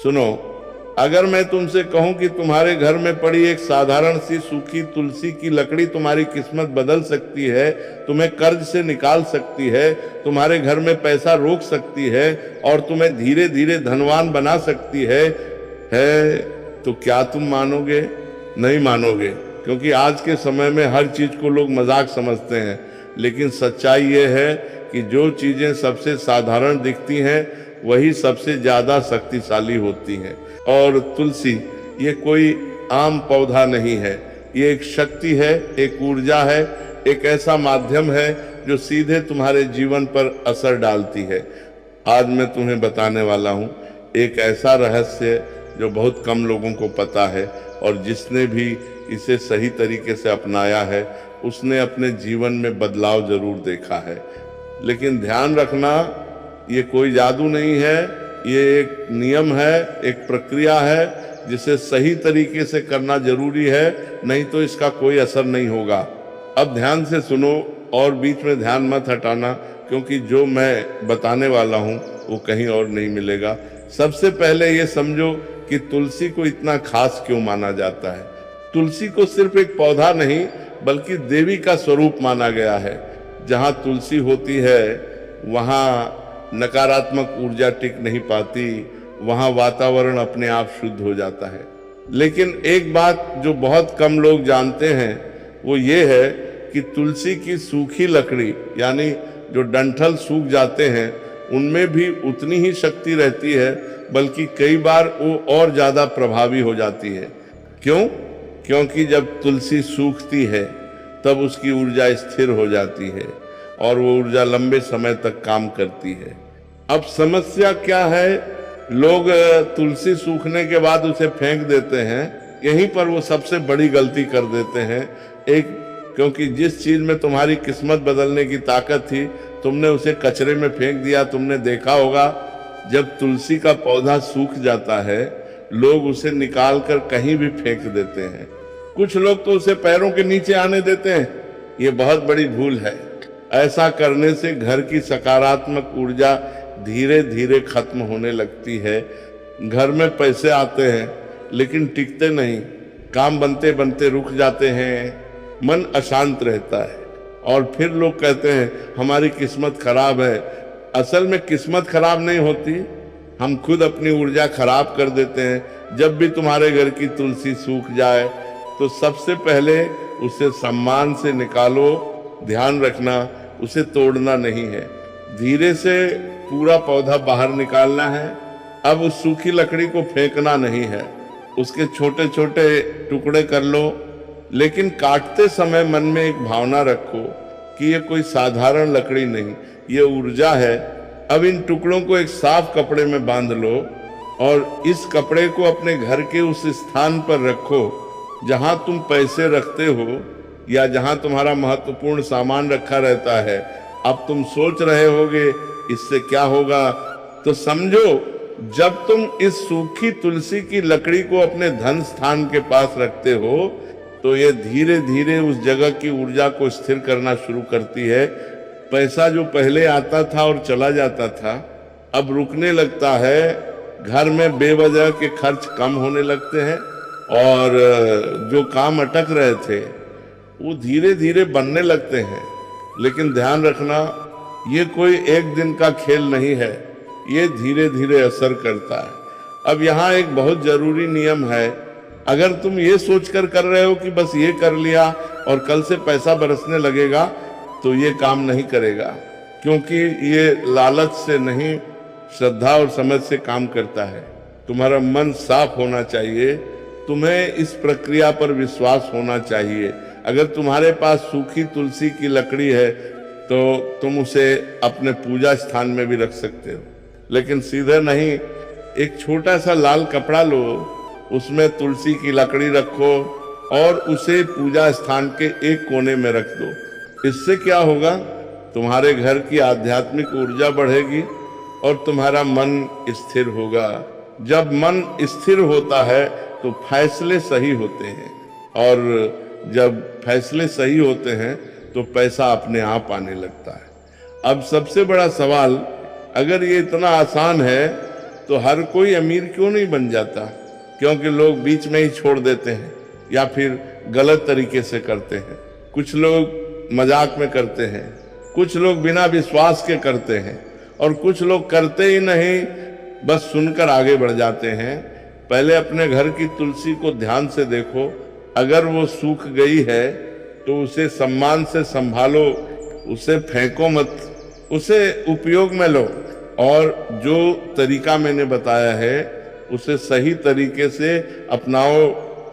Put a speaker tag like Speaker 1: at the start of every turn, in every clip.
Speaker 1: सुनो, अगर मैं तुमसे कहूं कि तुम्हारे घर में पड़ी एक साधारण सी सूखी तुलसी की लकड़ी तुम्हारी किस्मत बदल सकती है, तुम्हें कर्ज से निकाल सकती है, तुम्हारे घर में पैसा रोक सकती है और तुम्हें धीरे धीरे धनवान बना सकती है तो क्या तुम मानोगे? नहीं मानोगे, क्योंकि आज के समय में हर चीज को लोग मजाक समझते हैं। लेकिन सच्चाई ये है कि जो चीजें सबसे साधारण दिखती हैं वही सबसे ज्यादा शक्तिशाली होती हैं। और तुलसी ये कोई आम पौधा नहीं है, ये एक शक्ति है, एक ऊर्जा है, एक ऐसा माध्यम है जो सीधे तुम्हारे जीवन पर असर डालती है। आज मैं तुम्हें बताने वाला हूँ एक ऐसा रहस्य जो बहुत कम लोगों को पता है, और जिसने भी इसे सही तरीके से अपनाया है उसने अपने जीवन में बदलाव जरूर देखा है। लेकिन ध्यान रखना, ये कोई जादू नहीं है, ये एक नियम है, एक प्रक्रिया है जिसे सही तरीके से करना जरूरी है, नहीं तो इसका कोई असर नहीं होगा। अब ध्यान से सुनो और बीच में ध्यान मत हटाना, क्योंकि जो मैं बताने वाला हूँ वो कहीं और नहीं मिलेगा। सबसे पहले ये समझो कि तुलसी को इतना खास क्यों माना जाता है। तुलसी को सिर्फ एक पौधा नहीं बल्कि देवी का स्वरूप माना गया है। जहाँ तुलसी होती है वहाँ नकारात्मक ऊर्जा टिक नहीं पाती, वहाँ वातावरण अपने आप शुद्ध हो जाता है। लेकिन एक बात जो बहुत कम लोग जानते हैं वो ये है कि तुलसी की सूखी लकड़ी यानी जो डंठल सूख जाते हैं उनमें भी उतनी ही शक्ति रहती है, बल्कि कई बार वो और ज्यादा प्रभावी हो जाती है। क्यों? क्योंकि जब तुलसी सूखती है तब उसकी ऊर्जा स्थिर हो जाती है और वो ऊर्जा लंबे समय तक काम करती है। अब समस्या क्या है, लोग तुलसी सूखने के बाद उसे फेंक देते हैं। यहीं पर वो सबसे बड़ी गलती कर देते हैं। क्योंकि जिस चीज में तुम्हारी किस्मत बदलने की ताकत थी तुमने उसे कचरे में फेंक दिया। तुमने देखा होगा जब तुलसी का पौधा सूख जाता है लोग उसे निकालकर कहीं भी फेंक देते हैं। कुछ लोग तो उसे पैरों के नीचे आने देते हैं। ये बहुत बड़ी भूल है। ऐसा करने से घर की सकारात्मक ऊर्जा धीरे धीरे खत्म होने लगती है। घर में पैसे आते हैं लेकिन टिकते नहीं, काम बनते बनते रुक जाते हैं, मन अशांत रहता है और फिर लोग कहते हैं हमारी किस्मत खराब है। असल में किस्मत खराब नहीं होती, हम खुद अपनी ऊर्जा खराब कर देते हैं। जब भी तुम्हारे घर की तुलसी सूख जाए तो सबसे पहले उसे सम्मान से निकालो। ध्यान रखना, उसे तोड़ना नहीं है, धीरे से पूरा पौधा बाहर निकालना है। अब उस सूखी लकड़ी को फेंकना नहीं है, उसके छोटे छोटे टुकड़े कर लो, लेकिन काटते समय मन में एक भावना रखो कि ये कोई साधारण लकड़ी नहीं, ये ऊर्जा है। अब इन टुकड़ों को एक साफ कपड़े में बांध लो और इस कपड़े को अपने घर के उस स्थान पर रखो जहां तुम पैसे रखते हो या जहां तुम्हारा महत्वपूर्ण सामान रखा रहता है। अब तुम सोच रहे होगे इससे क्या होगा, तो समझो जब तुम इस सूखी तुलसी की लकड़ी को अपने धन स्थान के पास रखते हो तो ये धीरे धीरे उस जगह की ऊर्जा को स्थिर करना शुरू करती है। पैसा जो पहले आता था और चला जाता था अब रुकने लगता है। घर में बेवजह के खर्च कम होने लगते हैं और जो काम अटक रहे थे वो धीरे धीरे बनने लगते हैं। लेकिन ध्यान रखना, ये कोई एक दिन का खेल नहीं है, ये धीरे धीरे असर करता है। अब यहाँ एक बहुत जरूरी नियम है। अगर तुम ये सोचकर कर रहे हो कि बस ये कर लिया और कल से पैसा बरसने लगेगा तो ये काम नहीं करेगा, क्योंकि ये लालच से नहीं, श्रद्धा और समझ से काम करता है। तुम्हारा मन साफ होना चाहिए, तुम्हें इस प्रक्रिया पर विश्वास होना चाहिए। अगर तुम्हारे पास सूखी तुलसी की लकड़ी है तो तुम उसे अपने पूजा स्थान में भी रख सकते हो, लेकिन सीधे नहीं। एक छोटा सा लाल कपड़ा लो, उसमें तुलसी की लकड़ी रखो और उसे पूजा स्थान के एक कोने में रख दो। इससे क्या होगा, तुम्हारे घर की आध्यात्मिक ऊर्जा बढ़ेगी और तुम्हारा मन स्थिर होगा। जब मन स्थिर होता है तो फैसले सही होते हैं, और जब फैसले सही होते हैं तो पैसा अपने आप आने लगता है। अब सबसे बड़ा सवाल, अगर ये इतना आसान है तो हर कोई अमीर क्यों नहीं बन जाता? क्योंकि लोग बीच में ही छोड़ देते हैं या फिर गलत तरीके से करते हैं। कुछ लोग मजाक में करते हैं, कुछ लोग बिना विश्वास के करते हैं, और कुछ लोग करते ही नहीं, बस सुनकर आगे बढ़ जाते हैं। पहले अपने घर की तुलसी को ध्यान से देखो, अगर वो सूख गई है तो उसे सम्मान से संभालो, उसे फेंको मत, उसे उपयोग में लो, और जो तरीका मैंने बताया है उसे सही तरीके से अपनाओ।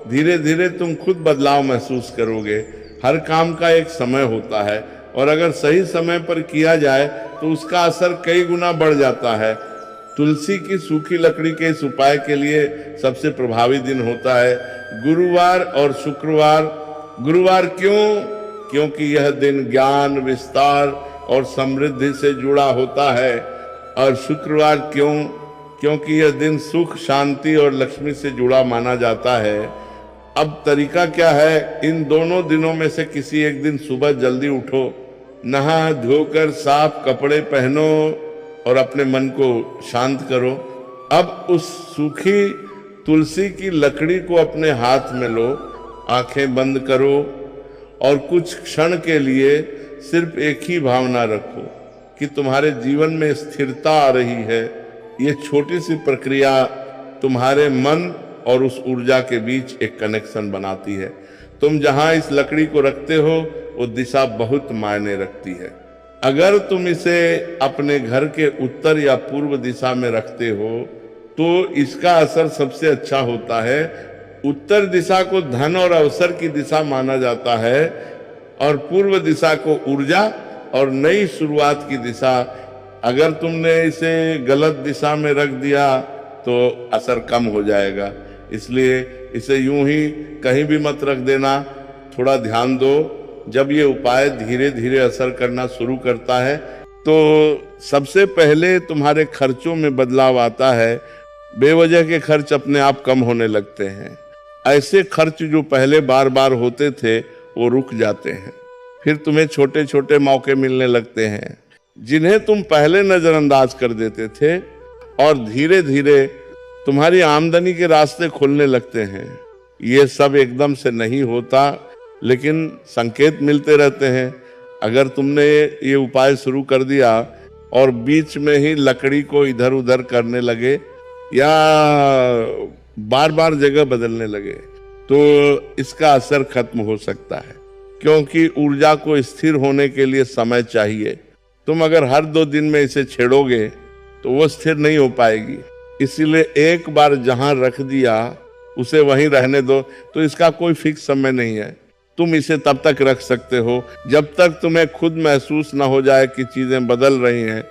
Speaker 1: धीरे धीरे तुम खुद बदलाव महसूस करोगे। हर काम का एक समय होता है, और अगर सही समय पर किया जाए तो उसका असर कई गुना बढ़ जाता है। तुलसी की सूखी लकड़ी के इस उपाय के लिए सबसे प्रभावी दिन होता है गुरुवार और शुक्रवार। गुरुवार क्यों? क्योंकि यह दिन ज्ञान, विस्तार और समृद्धि से जुड़ा होता है। और शुक्रवार क्यों? क्योंकि यह दिन सुख, शांति और लक्ष्मी से जुड़ा माना जाता है। अब तरीका क्या है? इन दोनों दिनों में से किसी एक दिन सुबह जल्दी उठो, नहा धोकर साफ कपड़े पहनो और अपने मन को शांत करो। अब उस सूखी तुलसी की लकड़ी को अपने हाथ में लो, आंखें बंद करो और कुछ क्षण के लिए सिर्फ एक ही भावना रखो कि तुम्हारे जीवन में स्थिरता आ रही है। ये छोटी सी प्रक्रिया तुम्हारे मन और उस ऊर्जा के बीच एक कनेक्शन बनाती है। तुम जहां इस लकड़ी को रखते हो वो दिशा बहुत मायने रखती है। अगर तुम इसे अपने घर के उत्तर या पूर्व दिशा में रखते हो तो इसका असर सबसे अच्छा होता है। उत्तर दिशा को धन और अवसर की दिशा माना जाता है, और पूर्व दिशा को ऊर्जा और नई शुरुआत की दिशा। अगर तुमने इसे गलत दिशा में रख दिया तो असर कम हो जाएगा। इसलिए इसे यूं ही कहीं भी मत रख देना, थोड़ा ध्यान दो। जब ये उपाय धीरे धीरे असर करना शुरू करता है तो सबसे पहले तुम्हारे खर्चों में बदलाव आता है। बेवजह के खर्च अपने आप कम होने लगते हैं। ऐसे खर्च जो पहले बार बार होते थे वो रुक जाते हैं। फिर तुम्हें छोटे छोटे मौके मिलने लगते हैं जिन्हें तुम पहले नजरअंदाज कर देते थे, और धीरे धीरे तुम्हारी आमदनी के रास्ते खुलने लगते हैं। ये सब एकदम से नहीं होता, लेकिन संकेत मिलते रहते हैं। अगर तुमने ये उपाय शुरू कर दिया और बीच में ही लकड़ी को इधर उधर करने लगे या बार बार जगह बदलने लगे तो इसका असर खत्म हो सकता है, क्योंकि ऊर्जा को स्थिर होने के लिए समय चाहिए। तुम अगर हर 2 दिन में इसे छेड़ोगे तो वो स्थिर नहीं हो पाएगी। इसीलिए एक बार जहां रख दिया उसे वहीं रहने दो। तो इसका कोई फिक्स समय नहीं है। तुम इसे तब तक रख सकते हो जब तक तुम्हें खुद महसूस ना हो जाए कि चीजें बदल रही हैं।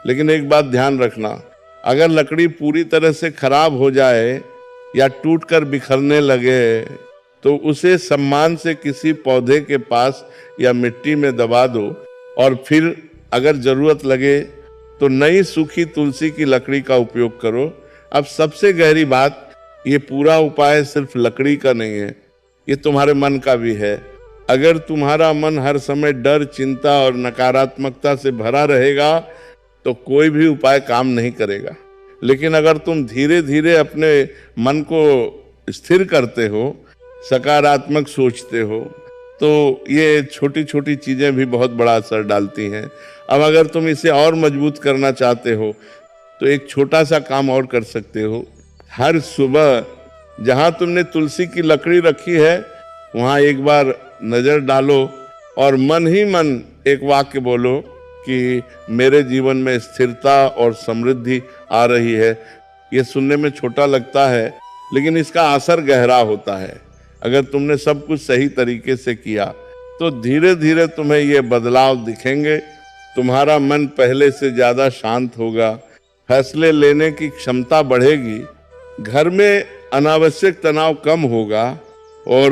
Speaker 1: लेकिन एक बात ध्यान रखना, अगर लकड़ी पूरी तरह से खराब हो जाए या टूटकर बिखरने लगे तो उसे सम्मान से किसी पौधे के पास या मिट्टी में दबा दो, और फिर अगर जरूरत लगे तो नई सूखी तुलसी की लकड़ी का उपयोग करो। अब सबसे गहरी बात, ये पूरा उपाय सिर्फ लकड़ी का नहीं है, ये तुम्हारे मन का भी है। अगर तुम्हारा मन हर समय डर, चिंता और नकारात्मकता से भरा रहेगा तो कोई भी उपाय काम नहीं करेगा। लेकिन अगर तुम धीरे धीरे अपने मन को स्थिर करते हो, सकारात्मक सोचते हो, तो ये छोटी छोटी चीजें भी बहुत बड़ा असर डालती हैं। अब अगर तुम इसे और मजबूत करना चाहते हो तो एक छोटा सा काम और कर सकते हो। हर सुबह जहां तुमने तुलसी की लकड़ी रखी है वहां एक बार नजर डालो और मन ही मन एक वाक्य बोलो कि मेरे जीवन में स्थिरता और समृद्धि आ रही है। ये सुनने में छोटा लगता है, लेकिन इसका असर गहरा होता है। अगर तुमने सब कुछ सही तरीके से किया तो धीरे धीरे तुम्हें ये बदलाव दिखेंगे। तुम्हारा मन पहले से ज्यादा शांत होगा, फैसले लेने की क्षमता बढ़ेगी, घर में अनावश्यक तनाव कम होगा, और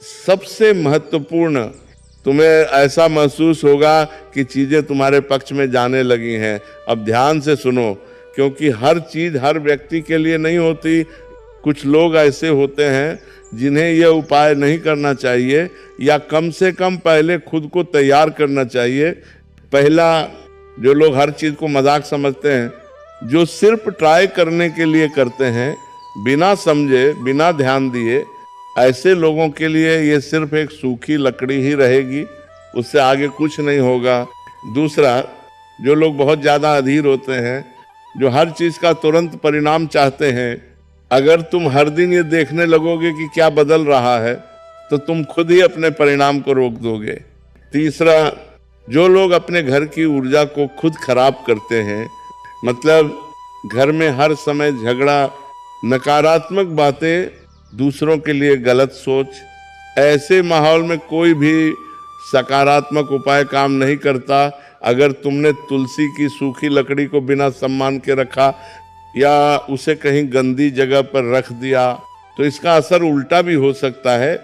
Speaker 1: सबसे महत्वपूर्ण, तुम्हें ऐसा महसूस होगा कि चीजें तुम्हारे पक्ष में जाने लगी हैं। अब ध्यान से सुनो, क्योंकि हर चीज हर व्यक्ति के लिए नहीं होती। कुछ लोग ऐसे होते हैं जिन्हें यह उपाय नहीं करना चाहिए, या कम से कम पहले खुद को तैयार करना चाहिए। पहला, जो लोग हर चीज को मजाक समझते हैं, जो सिर्फ ट्राई करने के लिए करते हैं, बिना समझे, बिना ध्यान दिए, ऐसे लोगों के लिए ये सिर्फ एक सूखी लकड़ी ही रहेगी, उससे आगे कुछ नहीं होगा। दूसरा, जो लोग बहुत ज्यादा अधीर होते हैं, जो हर चीज का तुरंत परिणाम चाहते हैं, अगर तुम हर दिन ये देखने लगोगे कि क्या बदल रहा है, तो तुम खुद ही अपने परिणाम को रोक दोगे। तीसरा, जो लोग अपने घर की ऊर्जा को खुद खराब करते हैं, मतलब घर में हर समय झगड़ा, नकारात्मक बातें, दूसरों के लिए गलत सोच, ऐसे माहौल में कोई भी सकारात्मक उपाय काम नहीं करता। अगर तुमने तुलसी की सूखी लकड़ी को बिना सम्मान के रखा या उसे कहीं गंदी जगह पर रख दिया, तो इसका असर उल्टा भी हो सकता है,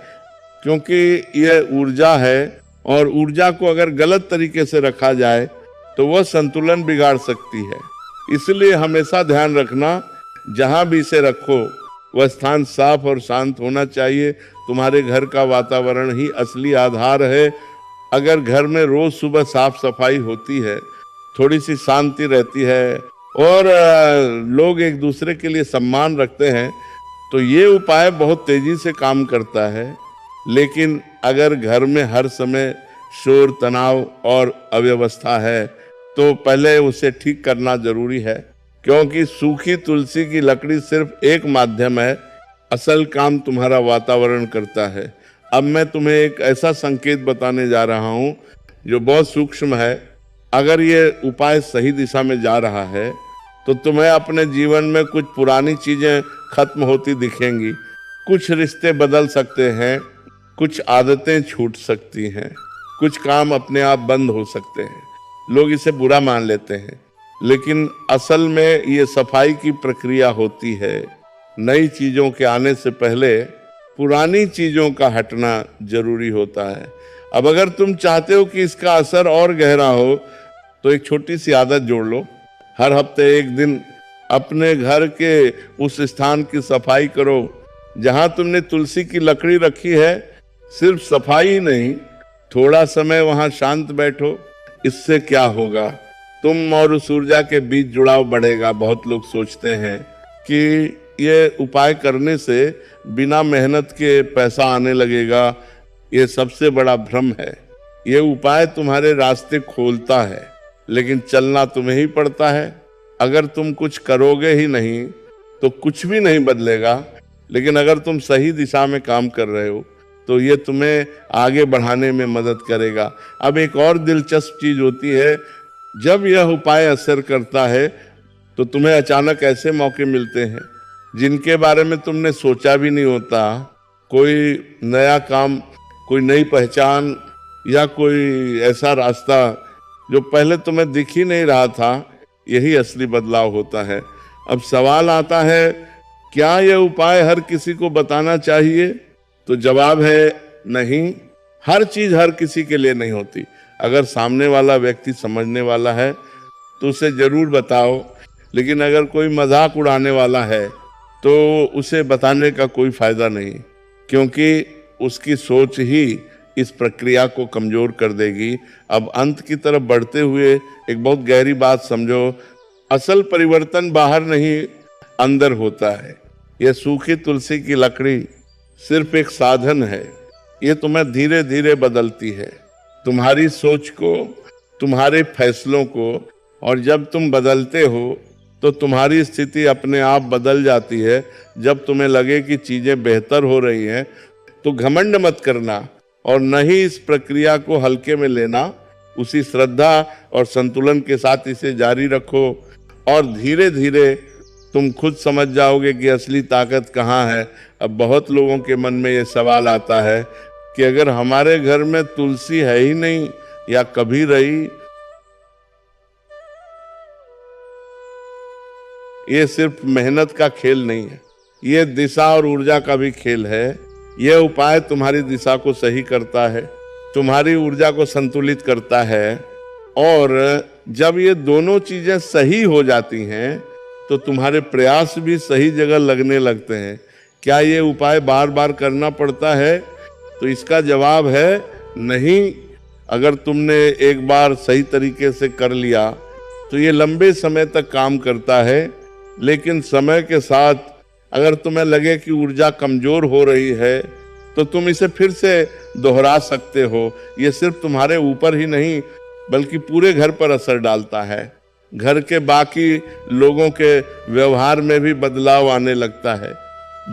Speaker 1: क्योंकि यह ऊर्जा है और ऊर्जा को अगर गलत तरीके से रखा जाए तो वह संतुलन बिगाड़ सकती है। इसलिए हमेशा ध्यान रखना, जहां भी इसे रखो वह स्थान साफ और शांत होना चाहिए। तुम्हारे घर का वातावरण ही असली आधार है। अगर घर में रोज सुबह साफ सफाई होती है, थोड़ी सी शांति रहती है और लोग एक दूसरे के लिए सम्मान रखते हैं, तो ये उपाय बहुत तेजी से काम करता है। लेकिन अगर घर में हर समय शोर, तनाव और अव्यवस्था है, तो पहले उसे ठीक करना जरूरी है, क्योंकि सूखी तुलसी की लकड़ी सिर्फ एक माध्यम है, असल काम तुम्हारा वातावरण करता है। अब मैं तुम्हें एक ऐसा संकेत बताने जा रहा हूं जो बहुत सूक्ष्म है। अगर ये उपाय सही दिशा में जा रहा है, तो तुम्हें अपने जीवन में कुछ पुरानी चीजें खत्म होती दिखेंगी, कुछ रिश्ते बदल सकते हैं, कुछ आदतें छूट सकती हैं, कुछ काम अपने आप बंद हो सकते हैं। लोग इसे बुरा मान लेते हैं, लेकिन असल में ये सफाई की प्रक्रिया होती है। नई चीजों के आने से पहले पुरानी चीजों का हटना जरूरी होता है। अब अगर तुम चाहते हो कि इसका असर और गहरा हो, तो एक छोटी सी आदत जोड़ लो। हर हफ्ते एक दिन अपने घर के उस स्थान की सफाई करो जहां तुमने तुलसी की लकड़ी रखी है। सिर्फ सफाई ही नहीं, थोड़ा समय वहां शांत बैठो। इससे क्या होगा, तुम और उस ऊर्जा के बीच जुड़ाव बढ़ेगा। बहुत लोग सोचते हैं कि ये उपाय करने से बिना मेहनत के पैसा आने लगेगा। ये सबसे बड़ा भ्रम है। ये उपाय तुम्हारे रास्ते खोलता है, लेकिन चलना तुम्हें ही पड़ता है। अगर तुम कुछ करोगे ही नहीं तो कुछ भी नहीं बदलेगा, लेकिन अगर तुम सही दिशा में काम कर रहे हो तो ये तुम्हें आगे बढ़ाने में मदद करेगा। अब एक और दिलचस्प चीज होती है, जब यह उपाय असर करता है तो तुम्हें अचानक ऐसे मौके मिलते हैं जिनके बारे में तुमने सोचा भी नहीं होता। कोई नया काम, कोई नई पहचान या कोई ऐसा रास्ता जो पहले तुम्हें दिख ही नहीं रहा था, यही असली बदलाव होता है। अब सवाल आता है, क्या यह उपाय हर किसी को बताना चाहिए? तो जवाब है नहीं। हर चीज हर किसी के लिए नहीं होती। अगर सामने वाला व्यक्ति समझने वाला है तो उसे जरूर बताओ, लेकिन अगर कोई मजाक उड़ाने वाला है तो उसे बताने का कोई फायदा नहीं, क्योंकि उसकी सोच ही इस प्रक्रिया को कमजोर कर देगी। अब अंत की तरफ बढ़ते हुए एक बहुत गहरी बात समझो, असल परिवर्तन बाहर नहीं अंदर होता है। यह सूखी तुलसी की लकड़ी सिर्फ एक साधन है। ये तुम्हें धीरे धीरे बदलती है, तुम्हारी सोच को, तुम्हारे फैसलों को, और जब तुम बदलते हो तो तुम्हारी स्थिति अपने आप बदल जाती है। जब तुम्हें लगे कि चीजें बेहतर हो रही हैं तो घमंड मत करना और न ही इस प्रक्रिया को हल्के में लेना। उसी श्रद्धा और संतुलन के साथ इसे जारी रखो और धीरे धीरे तुम खुद समझ जाओगे कि असली ताकत कहाँ है। अब बहुत लोगों के मन में ये सवाल आता है कि अगर हमारे घर में तुलसी है ही नहीं या कभी रही, ये सिर्फ मेहनत का खेल नहीं है, ये दिशा और ऊर्जा का भी खेल है। यह उपाय तुम्हारी दिशा को सही करता है, तुम्हारी ऊर्जा को संतुलित करता है, और जब ये दोनों चीजें सही हो जाती हैं तो तुम्हारे प्रयास भी सही जगह लगने लगते हैं। क्या ये उपाय बार बार करना पड़ता है? तो इसका जवाब है नहीं। अगर तुमने एक बार सही तरीके से कर लिया तो ये लंबे समय तक काम करता है। लेकिन समय के साथ अगर तुम्हें लगे कि ऊर्जा कमजोर हो रही है तो तुम इसे फिर से दोहरा सकते हो। ये सिर्फ तुम्हारे ऊपर ही नहीं बल्कि पूरे घर पर असर डालता है। घर के बाकी लोगों के व्यवहार में भी बदलाव आने लगता है,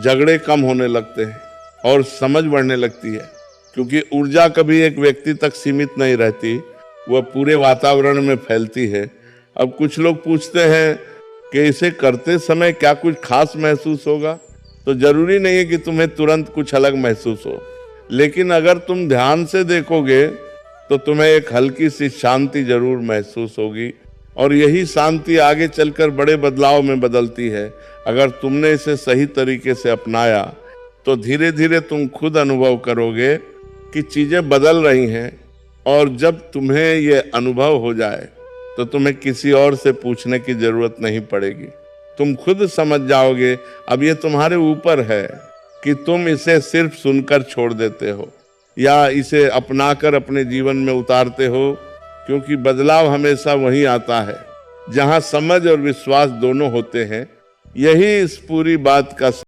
Speaker 1: झगड़े कम होने लगते हैं और समझ बढ़ने लगती है। क्योंकि ऊर्जा कभी एक व्यक्ति तक सीमित नहीं रहती, वह पूरे वातावरण में फैलती है। अब कुछ लोग पूछते हैं कि इसे करते समय क्या कुछ खास महसूस होगा? तो जरूरी नहीं है कि तुम्हें तुरंत कुछ अलग महसूस हो, लेकिन अगर तुम ध्यान से देखोगे तो तुम्हें एक हल्की सी शांति जरूर महसूस होगी और यही शांति आगे चलकर बड़े बदलाव में बदलती है। अगर तुमने इसे सही तरीके से अपनाया तो धीरे धीरे तुम खुद अनुभव करोगे कि चीजें बदल रही हैं। और जब तुम्हें ये अनुभव हो जाए तो तुम्हें किसी और से पूछने की जरूरत नहीं पड़ेगी, तुम खुद समझ जाओगे। अब ये तुम्हारे ऊपर है कि तुम इसे सिर्फ सुनकर छोड़ देते हो या इसे अपनाकर अपने जीवन में उतारते हो। क्योंकि बदलाव हमेशा वहीं आता है जहां समझ और विश्वास दोनों होते हैं। यही इस पूरी बात का